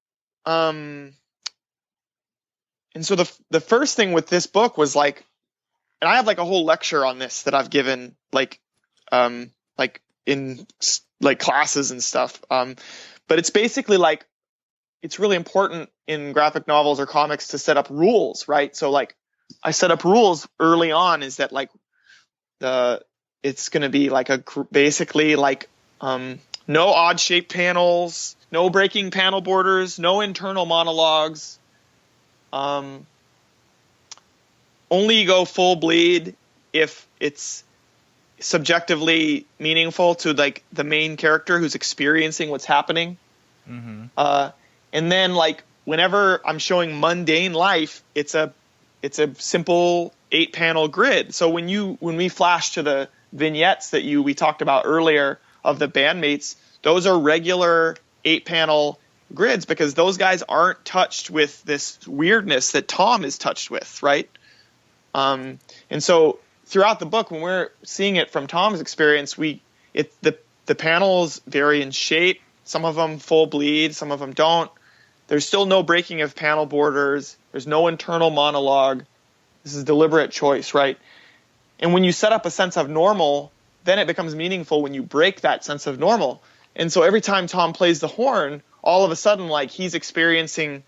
the first thing with this book was like, and I have like a whole lecture on this that I've given like in like classes and stuff. But it's basically like, it's really important in graphic novels or comics to set up rules, right? So like I set up rules early on is that like it's going to be like basically like no odd shaped panels, no breaking panel borders, no internal monologues. Only go full bleed if it's subjectively meaningful to like the main character who's experiencing what's happening. And then like whenever I'm showing mundane life, it's a simple 8-panel grid. So when we flash to the vignettes that we talked about earlier of the bandmates, those are regular 8-panel grids because those guys aren't touched with this weirdness that Tom is touched with, right? And so throughout the book, when we're seeing it from Tom's experience, the panels vary in shape. Some of them full bleed, some of them don't. There's still no breaking of panel borders. There's no internal monologue. This is deliberate choice, right? And when you set up a sense of normal, then it becomes meaningful when you break that sense of normal. And so every time Tom plays the horn, all of a sudden, like he's experiencing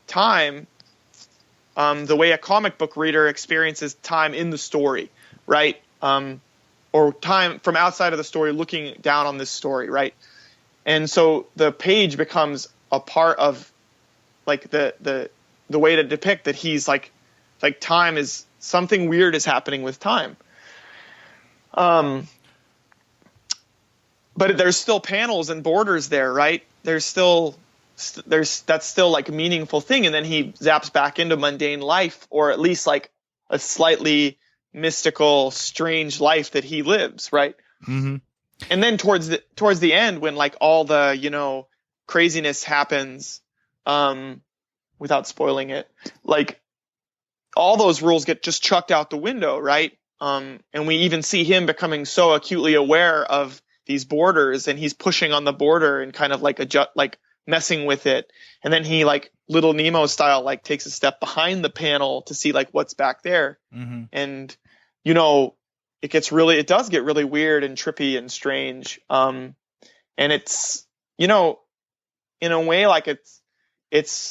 time the way a comic book reader experiences time in the story, right? Or time from outside of the story looking down on this story, right? And so the page becomes a part of like the way to depict that he's like time is something weird is happening with time. But there's still panels and borders there, right? That's still like a meaningful thing. And then he zaps back into mundane life, or at least like a slightly mystical, strange life that he lives, right? Mm-hmm. And then towards the end, when like all the, craziness happens, without spoiling it, like all those rules get just chucked out the window, right? And we even see him becoming so acutely aware of these borders, and he's pushing on the border and kind of like messing with it. And then he, like Little Nemo style, like takes a step behind the panel to see like what's back there. Mm-hmm. And, it does get really weird and trippy and strange. And it's, in a way, like it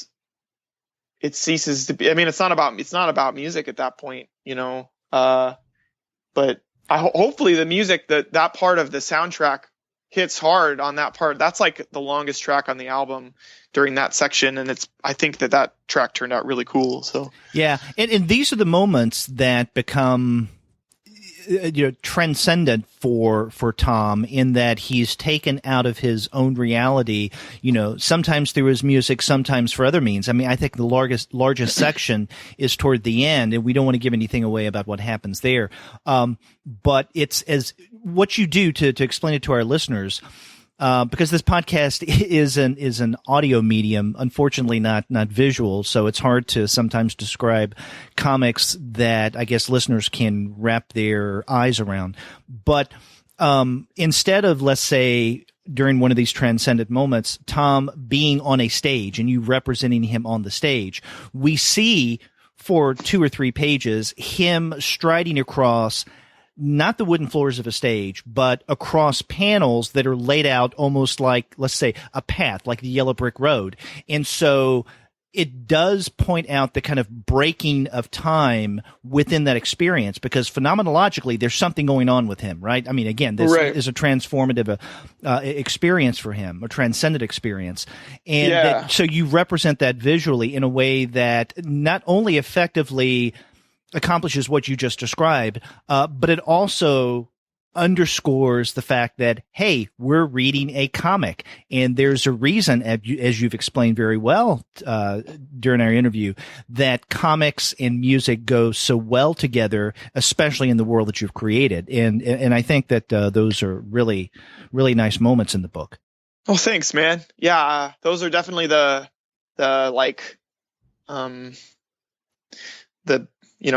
ceases to be, I mean, it's not about music at that point, but hopefully the music, that part of the soundtrack hits hard on that part. That's like the longest track on the album during that section. And I think that track turned out really cool. So, yeah. And these are the moments that become, transcendent for Tom, in that he's taken out of his own reality, sometimes through his music, sometimes for other means. I mean, I think the largest section is toward the end, and we don't want to give anything away about what happens there. But it's as what you do to explain it to our listeners. Because this podcast is an audio medium, unfortunately not visual, so it's hard to sometimes describe comics that I guess listeners can wrap their eyes around. But instead of, let's say, during one of these transcendent moments, Tom being on a stage and you representing him on the stage, we see for 2 or 3 pages him striding across not the wooden floors of a stage, but across panels that are laid out almost like, let's say, a path, like the yellow brick road. And so it does point out the kind of breaking of time within that experience, because phenomenologically, there's something going on with him, right? I mean, again, this is a transformative experience for him, a transcendent experience. And so you represent that visually in a way that not only effectively accomplishes what you just described, but it also underscores the fact that, hey, we're reading a comic, and there's a reason, as you've explained very well during our interview, that comics and music go so well together, especially in the world that you've created. And I think that those are really, really nice moments in the book. Oh, thanks, man. Yeah, those are definitely the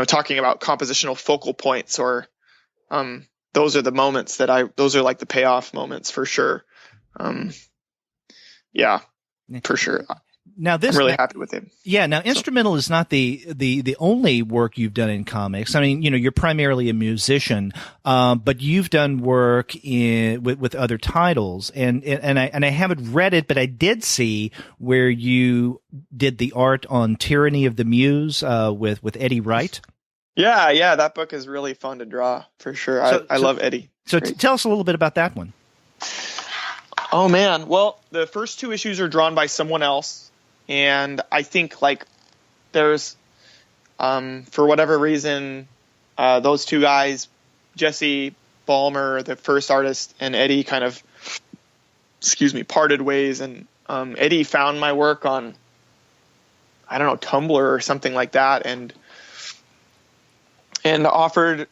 talking about compositional focal points, or those are the moments those are like the payoff moments for sure. Yeah, for sure. Now I'm really happy with him. Yeah. Now, instrumental is not the only work you've done in comics. I mean, you're primarily a musician, but you've done work with other titles, and I haven't read it, but I did see where you did the art on Tyranny of the Muse with Eddie Wright. Yeah, that book is really fun to draw for sure. I love Eddie. So tell us a little bit about that one. Oh man, well, the first 2 issues are drawn by someone else. And I think like there's, for whatever reason, those 2 guys, Jesse Balmer, the first artist, and Eddie kind of, parted ways. And Eddie found my work on, I don't know, Tumblr or something like that, and offered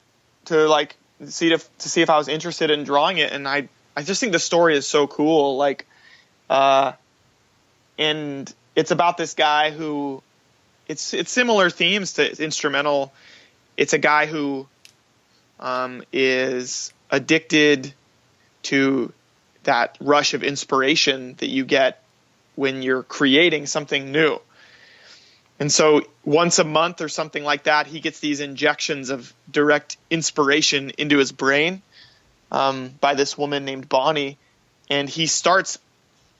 to see if I was interested in drawing it. And I just think the story is so cool. Like, and it's about this guy who, it's similar themes to instrumental. It's a guy who is addicted to that rush of inspiration that you get when you're creating something new. And so once a month or something like that, he gets these injections of direct inspiration into his brain by this woman named Bonnie, and he starts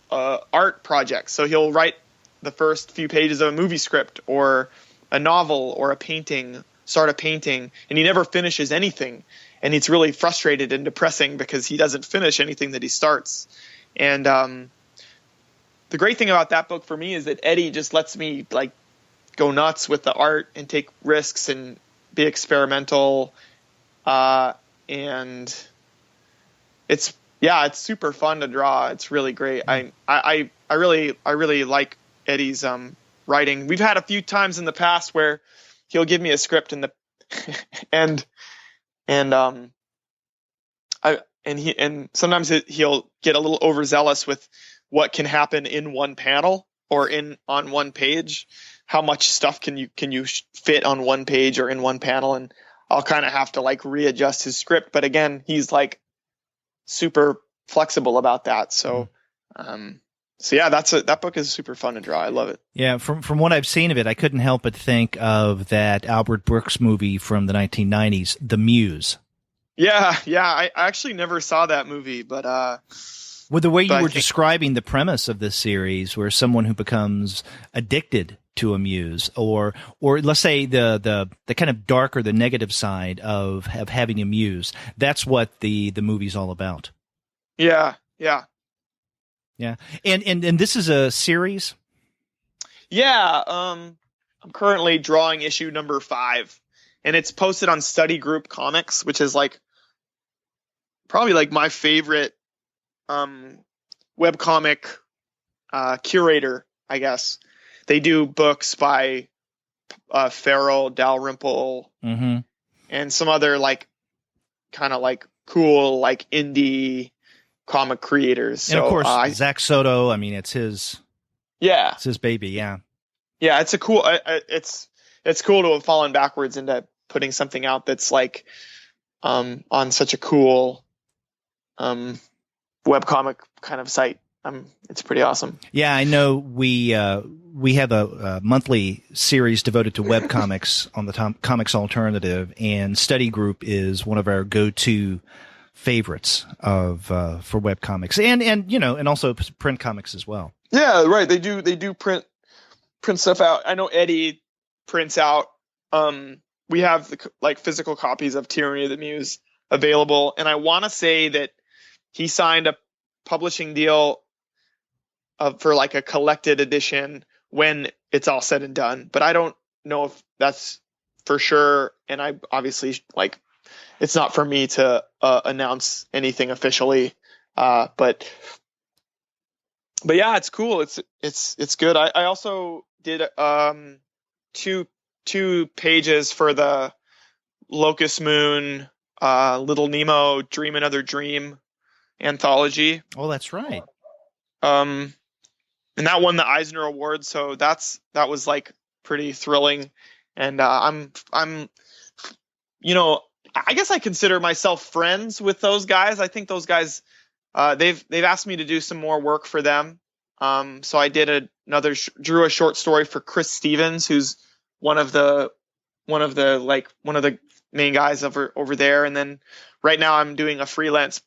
art projects. So he'll write the first few pages of a movie script or a novel or a painting, start a painting, and he never finishes anything. And it's really frustrated and depressing because he doesn't finish anything that he starts. And the great thing about that book for me is that Eddie just lets me go nuts with the art and take risks and be experimental. And it's super fun to draw. It's really great. I really like Eddie's writing. We've had a few times in the past where he'll give me a script and sometimes he'll get a little overzealous with what can happen in one panel or on one page. how much stuff can you fit on one page or in one panel, and I'll kind of have to like readjust his script. But again, he's like super flexible about that. So, so yeah, that book is super fun to draw. I love it. Yeah, from what I've seen of it, I couldn't help but think of that Albert Brooks movie from the 1990s, The Muse. Yeah, I actually never saw that movie, but with the way you were describing the premise of this series, where someone who becomes addicted to a muse, or let's say the kind of dark or the negative side of having a muse, that's what the movie's all about. Yeah. And this is a series? Yeah, I'm currently drawing issue number 5, and it's posted on Study Group Comics, which is like probably like my favorite webcomic curator, I guess. They do books by Farrell, Dalrymple, and some other like kind of like cool like indie comic creators. And of course, Zach Soto. I mean, it's his baby. Yeah, it's a cool. It's cool to have fallen backwards into putting something out that's like on such a cool webcomic kind of site. It's pretty awesome. Yeah, I know we have a monthly series devoted to webcomics on the Comics Alternative, and Study Group is one of our go-to favorites of for webcomics, and also print comics as well. Yeah, right. They do print stuff out. I know Eddie prints out. We have like physical copies of Tyranny of the Muse available, and I want to say that he signed a publishing deal for like a collected edition when it's all said and done. But I don't know if that's for sure. And I obviously like, it's not for me to announce anything officially. But yeah, it's cool. It's good. I also did two pages for the Locust Moon, Little Nemo, Dream Another Dream anthology. Oh, that's right. And that won the Eisner Award, so that was like pretty thrilling. And I'm I guess I consider myself friends with those guys. I think those guys they've asked me to do some more work for them. So I did drew a short story for Chris Stevens, who's one of the main guys over there. And then right now I'm doing a freelance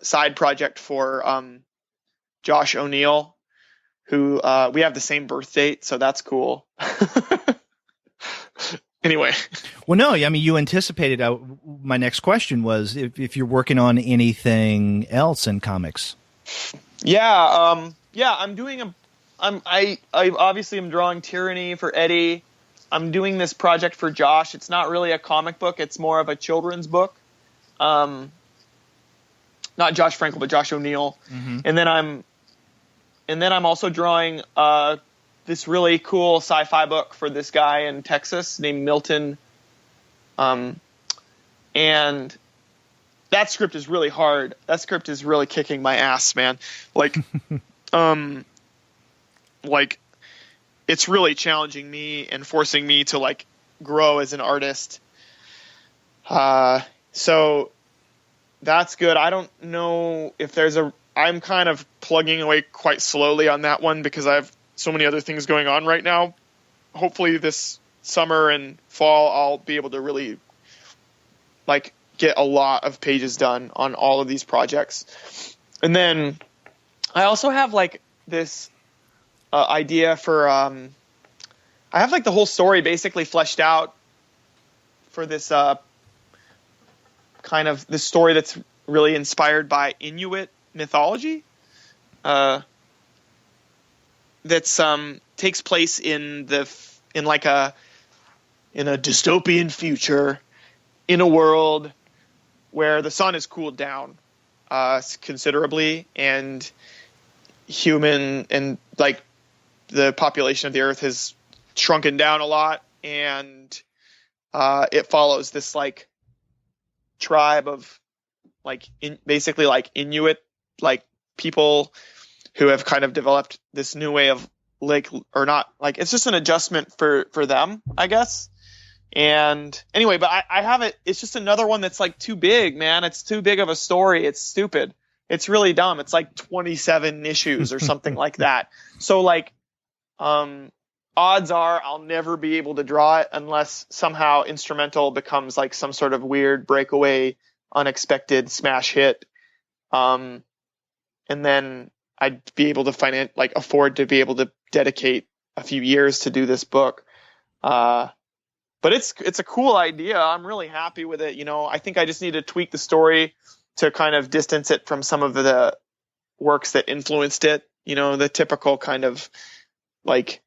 side project for Josh O'Neill, who we have the same birth date, so that's cool. Anyway. Well, no, I mean, you anticipated. My next question was if you're working on anything else in comics. Yeah, I'm doing I obviously am drawing Tyranny for Eddie. I'm doing this project for Josh. It's not really a comic book; it's more of a children's book. Not Josh Frankel, but Josh O'Neill. Mm-hmm. And then I'm also drawing this really cool sci-fi book for this guy in Texas named Milton. And that script is really hard. That script is really kicking my ass, man. Like, like it's really challenging me and forcing me to like grow as an artist. So that's good. I don't know if I'm kind of plugging away quite slowly on that one because I have so many other things going on right now. Hopefully this summer and fall, I'll be able to really like get a lot of pages done on all of these projects. And then I also have like this idea for, I have like the whole story basically fleshed out for this kind of this story that's really inspired by Inuit mythology. That's takes place in a dystopian future in a world where the sun has cooled down considerably, and human and like the population of the earth has shrunken down a lot, and it follows this like tribe of like basically like Inuit like people who have kind of developed this new way of or not, like, it's just an adjustment for them, I guess. And anyway, but I have it. It's just another one that's like too big, man. It's too big of a story. It's stupid. It's really dumb. It's like 27 issues or something like that. So like, odds are I'll never be able to draw it unless somehow instrumental becomes like some sort of weird breakaway, unexpected smash hit. And then I'd be able to afford to be able to dedicate a few years to do this book. But it's a cool idea. I'm really happy with it. I think I just need to tweak the story to kind of distance it from some of the works that influenced it. The typical kind of like,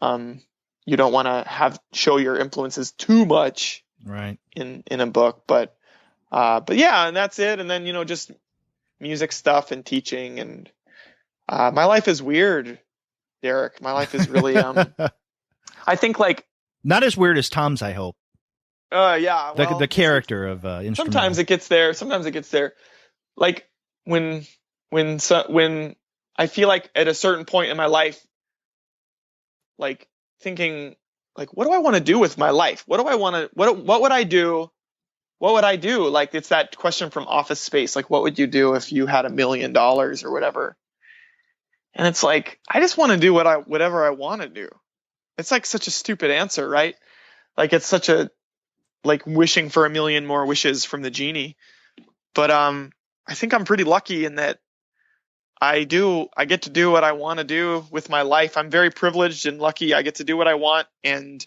you don't want to show your influences too much, right, in a book. But yeah, and that's it. And then, just music stuff and teaching. And my life is weird, Derek. My life is really, I think like, not as weird as Tom's, I hope. Yeah. Well, the character of instrumental. Sometimes it gets there. Like when I feel like at a certain point in my life, like thinking like, what do I want to do with my life? What would I do? What would I do? Like, it's that question from Office Space. Like, what would you do if you had $1 million or whatever? And it's like, I just want to do whatever I want to do. It's like such a stupid answer, right? Like, it's such a, like, wishing for 1 million more wishes from the genie. But I think I'm pretty lucky in that I get to do what I want to do with my life. I'm very privileged and lucky. I get to do what I want, and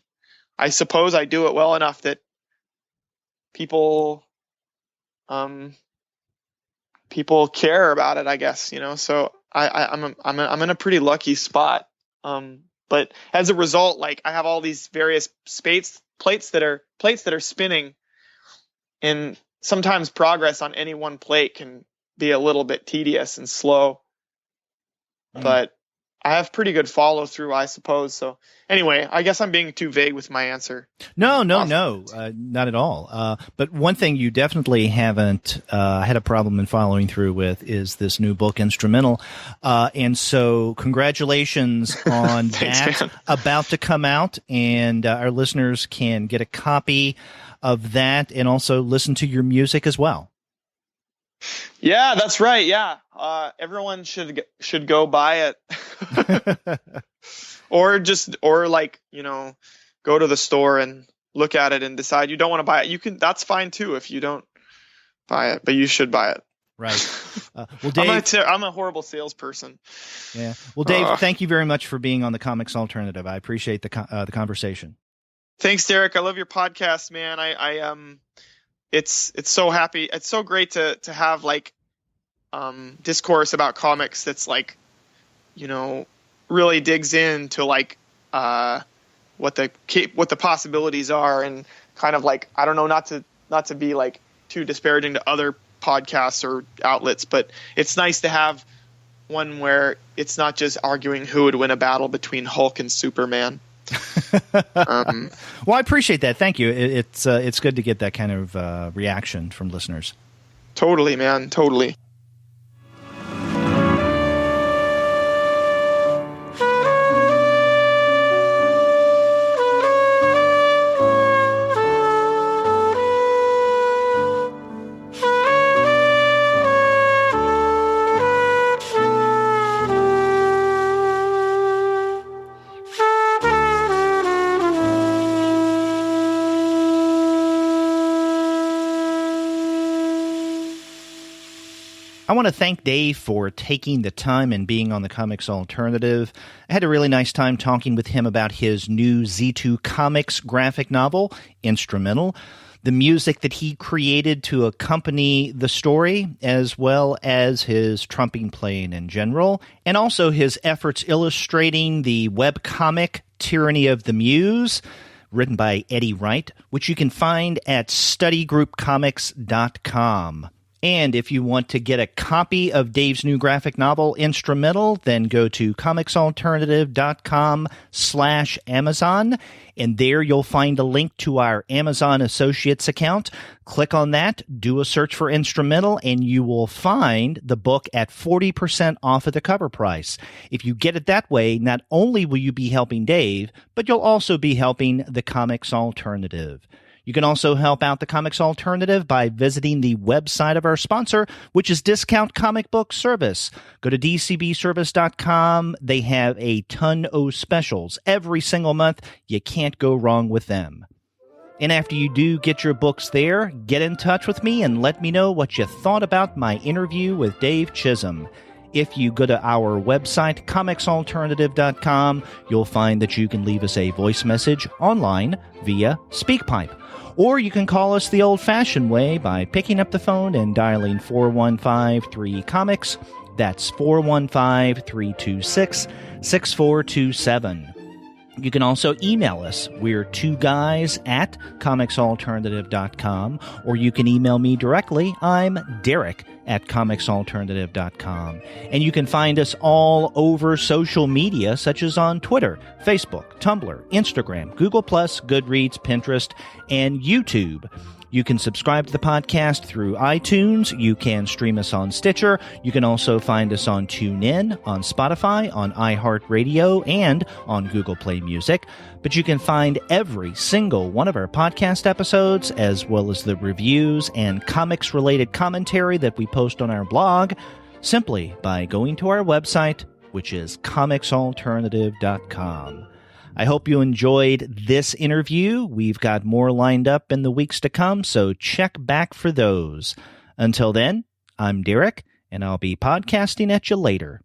I suppose I do it well enough that people care about it, I guess, so I'm in a pretty lucky spot. But as a result, like, I have all these various plates that are spinning, and sometimes progress on any one plate can be a little bit tedious and slow. But I have pretty good follow through, I suppose. So anyway, I guess I'm being too vague with my answer. No, not at all. But one thing you definitely haven't had a problem in following through with is this new book, Instrumental. And so congratulations on Thanks, that. About to come out, and our listeners can get a copy of that and also listen to your music as well. Yeah, that's right. Yeah. Everyone should go buy it. or like, go to the store and look at it and decide you don't want to buy it. That's fine too if you don't buy it, but you should buy it. Right. Well, Dave, I'm a horrible salesperson. Yeah. Well, Dave, thank you very much for being on the Comics Alternative. I appreciate the conversation. Thanks, Derek. I love your podcast, man. It's so happy. It's so great to have like discourse about comics that's like, really digs into like what the possibilities are, and kind of like, I don't know, not to be like too disparaging to other podcasts or outlets, but it's nice to have one where it's not just arguing who would win a battle between Hulk and Superman. Well, I appreciate that. Thank you. It's good to get that kind of reaction from listeners. Totally, man. Totally. I want to thank Dave for taking the time and being on the Comics Alternative. I had a really nice time talking with him about his new Z2 Comics graphic novel, Instrumental, the music that he created to accompany the story, as well as his trumping playing in general, and also his efforts illustrating the webcomic Tyranny of the Muse, written by Eddie Wright, which you can find at studygroupcomics.com. And if you want to get a copy of Dave's new graphic novel, Instrumental, then go to comicsalternative.com/Amazon, and there you'll find a link to our Amazon Associates account. Click on that, do a search for Instrumental, and you will find the book at 40% off of the cover price. If you get it that way, not only will you be helping Dave, but you'll also be helping the Comics Alternative. You can also help out the Comics Alternative by visiting the website of our sponsor, which is Discount Comic Book Service. Go to dcbservice.com. They have a ton of specials every single month. You can't go wrong with them. And after you do get your books there, get in touch with me and let me know what you thought about my interview with Dave Chisholm. If you go to our website, comicsalternative.com, you'll find that you can leave us a voice message online via SpeakPipe. Or you can call us the old-fashioned way by picking up the phone and dialing 415-3-COMICS. That's 415-326-6427. You can also email us. We're 2guys@comicsalternative.com, or you can email me directly. I'm Derek@comicsalternative.com. And you can find us all over social media, such as on Twitter, Facebook, Tumblr, Instagram, Google+, Goodreads, Pinterest, and YouTube. You can subscribe to the podcast through iTunes. You can stream us on Stitcher. You can also find us on TuneIn, on Spotify, on iHeartRadio, and on Google Play Music. But you can find every single one of our podcast episodes, as well as the reviews and comics-related commentary that we post on our blog, simply by going to our website, which is comicsalternative.com. I hope you enjoyed this interview. We've got more lined up in the weeks to come, so check back for those. Until then, I'm Derek, and I'll be podcasting at you later.